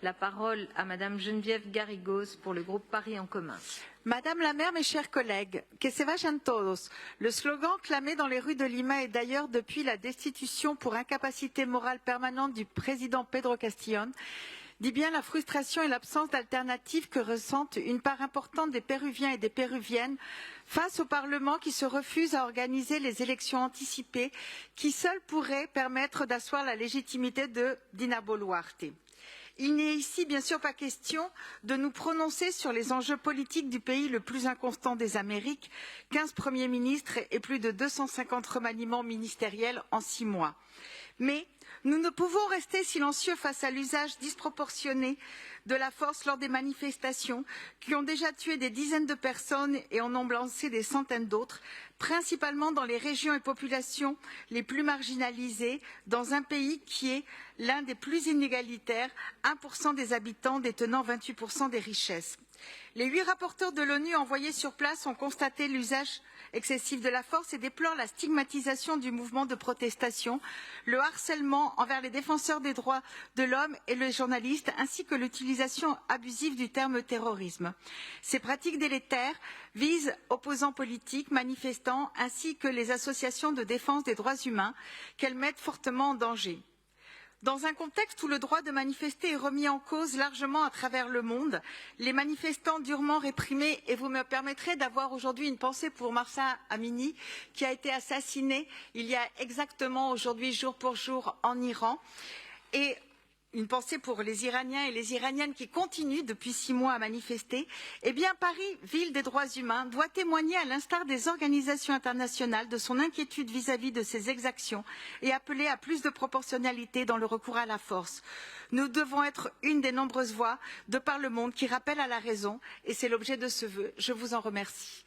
La parole à Madame Geneviève Garrigos pour le groupe Paris en commun. Madame la maire, mes chers collègues, que se vayan todos. Le slogan clamé dans les rues de Lima et d'ailleurs depuis la destitution pour incapacité morale permanente du président Pedro Castillon dit bien la frustration et l'absence d'alternative que ressentent une part importante des Péruviens et des Péruviennes face au Parlement qui se refuse à organiser les élections anticipées qui seules pourraient permettre d'asseoir la légitimité de Dina Boluarte. Il n'est ici bien sûr pas question de nous prononcer sur les enjeux politiques du pays le plus inconstant des Amériques, 15 premiers ministres et plus de 250 remaniements ministériels en 6 mois. Mais nous ne pouvons rester silencieux face à l'usage disproportionné de la force lors des manifestations qui ont déjà tué des dizaines de personnes et en ont blessé des centaines d'autres, principalement dans les régions et populations les plus marginalisées, dans un pays qui est l'un des plus inégalitaires, 1% des habitants détenant 28% des richesses. Les 8 rapporteurs de l'ONU envoyés sur place ont constaté l'usage excessif de la force et déplorent la stigmatisation du mouvement de protestation, le harcèlement envers les défenseurs des droits de l'homme et les journalistes, ainsi que l'utilisation abusive du terme terrorisme. Ces pratiques délétères visent opposants politiques, manifestants, ainsi que les associations de défense des droits humains qu'elles mettent fortement en danger. Dans un contexte où le droit de manifester est remis en cause largement à travers le monde, les manifestants durement réprimés, et vous me permettrez d'avoir aujourd'hui une pensée pour Mahsa Amini, qui a été assassiné il y a exactement aujourd'hui, jour pour jour, en Iran, et une pensée pour les Iraniens et les Iraniennes qui continuent depuis 6 mois à manifester, eh bien Paris, ville des droits humains, doit témoigner à l'instar des organisations internationales de son inquiétude vis-à-vis de ces exactions et appeler à plus de proportionnalité dans le recours à la force. Nous devons être une des nombreuses voix de par le monde qui rappellent à la raison et c'est l'objet de ce vœu. Je vous en remercie.